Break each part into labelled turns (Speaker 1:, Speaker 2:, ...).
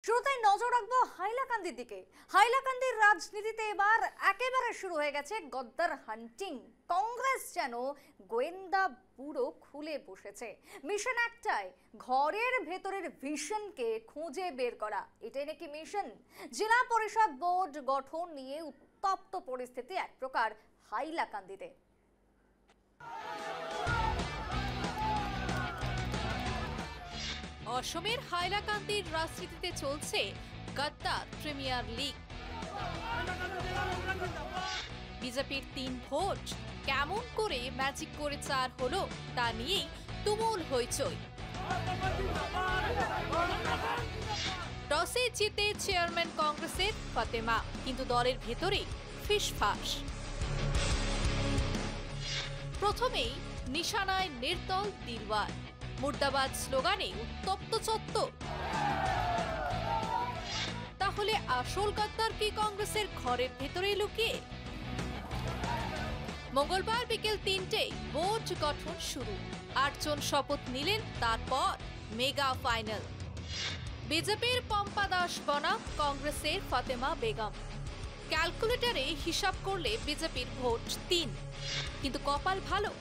Speaker 1: শুরুতেই নজর রাখবো হাইলাকান্দির দিকে। হাইলাকান্দির রাজনীতিতে এবার একেবারে শুরু হয়ে গেছে গদ্দার হান্টিং। কংগ্রেস যেন গোয়েন্দা পুরো খুলে বসেছে। মিশন একটাই, ঘরের ভেতরের ভিশনকে খুঁজে বের করা। এটাই নাকি মিশন। জেলা পরিষদ বোর্ড গঠন নিয়ে উত্তপ্ত পরিস্থিতি এক প্রকার হাইলাকান্দিতে।
Speaker 2: অসমের হাইলাকান্দির রাজনীতিতে চলছে গদ্দার প্রিমিয়ার লিগ। বিজেপির 3 ভোট কেমন করে ম্যাজিক করে 4 হলো তা নিয়েই তুমুল হইচই। টসে জিতে চেয়ারম্যান কংগ্রেসের ফাতেমা, কিন্তু দলের ভেতরে ফিসফাস। প্রথমেই নিশানায় নির্দল দিলওয়ার, মুর্দাবাদ স্লোগানে উত্তপ্ত চত্বর। তাহলে আসল গদ্দার কি কংগ্রেসের ঘরের ভেতরে লুকিয়ে? মঙ্গলবার বিকেল 3টায় বোর্ড গঠন শুরু। 8 জন শপথ নিলেন, তারপর মেগা ফাইনাল। বিজেপির পম্পা দাস বনাম কংগ্রেসের ফাতেমা বেগম। ক্যালকুলেটরে হিসাব করলে বিজেপির ভোট 3, কিন্তু কপাল ভালো,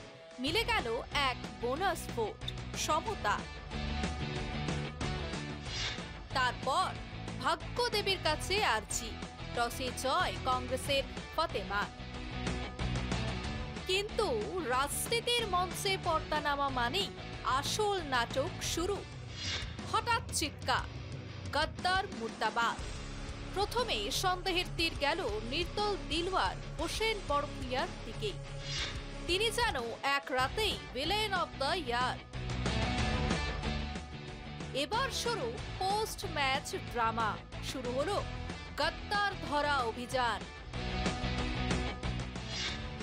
Speaker 2: মিলে গেল এক বোনাস ভোট, সমতা। তারপর ভাগ্য দেবীর কাছে আরজি, টসে জয় কংগ্রেসের ফাতেমা। কিন্তু রাজনীতির মঞ্চে পর্দা নামা মানে আসল নাটক শুরু। হঠাৎ চিৎকার, গদ্দার মুর্দাবাদ। প্রথমে সন্দেহের তীর গেল নির্দল দিলওয়ার হোসেন বড়ভূঁইয়ার দিকে। তিনি যেন এক রাতেই ভিলেন অব দ্য ইয়ার। এবার শুরু পোস্ট ম্যাচ ড্রামা। শুরু হলো গদ্দার ধরা অভিযান।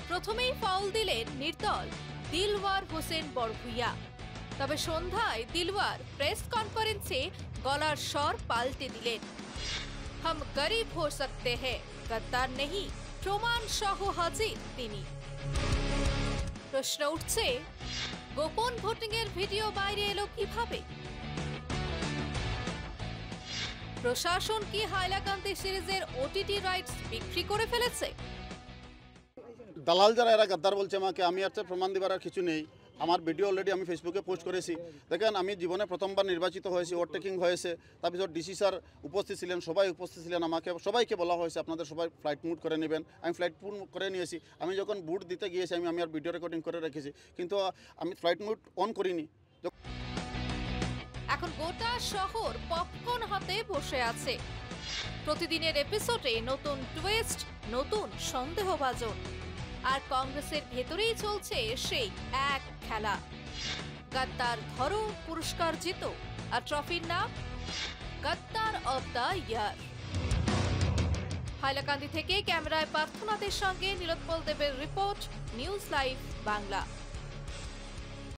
Speaker 2: প্রথমেই ফাউল দিলেন নির্দল দিলওয়ার হোসেন বড়ভূঁইয়া। তবে সন্ধ্যায় দিলওয়ার প্রেস কনফারেন্সে গলার স্বর পাল্টে দিলেন। হাম গরিব হো সকতে হ্যায়, গদ্দার নেহি, প্রমাণ সহ হাজির তিনি। প্রশ্ন উঠছে, গোপন ভোটিং এর ভিডিও বাইরে এলো কিভাবে? প্রশাসন কি হাইলাকান্দি সিরিজের ওটিটি রাইটস বিক্রি করে ফেলেছে?
Speaker 3: দালাল যারা এরা গদ্দার বলছে আমাকে, আমি আর প্রমাণ দিবার আর কিছু নেই। আমার ভিডিও অলরেডি আমি ফেসবুকে পোস্ট করেছি। দেখেন, আমি জীবনে প্রথমবার নির্বাচিত হয়েছি, ওভারটেকিং হয়েছে। তারপর ডিসি স্যার উপস্থিত ছিলেন, সবাই উপস্থিত ছিলেন। আমাকে সবাইকে বলা হয়েছে আপনাদের সবাই ফ্লাইট মুড করে নেবেন। আমি ফ্লাইট মুড করে নিয়েছি। আমি যখন বুট দিতে গিয়েছি আমি আর ভিডিও রেকর্ডিং করে রেখেছি, কিন্তু আমি ফ্লাইট মুড অন করিনি।
Speaker 2: এখন গোটা শহর পপকর্ন হাতে বসে আছে। প্রতিদিনের এপিসোডে নতুন টুইস্ট, নতুন সন্দেহভাজন। আর কংগ্রেসের ভেতরেই চলছে সেই এক খেলা। গদ্দার ধরো, পুরস্কার জিতো, আর ট্রফির নাম গদ্দার অব দ্য ইয়ার। হাইলাকান্দি থেকে ক্যামেরায় পার্থনাথের সঙ্গে নীলোৎপল দেবের রিপোর্ট, নিউজ লাইভ বাংলা।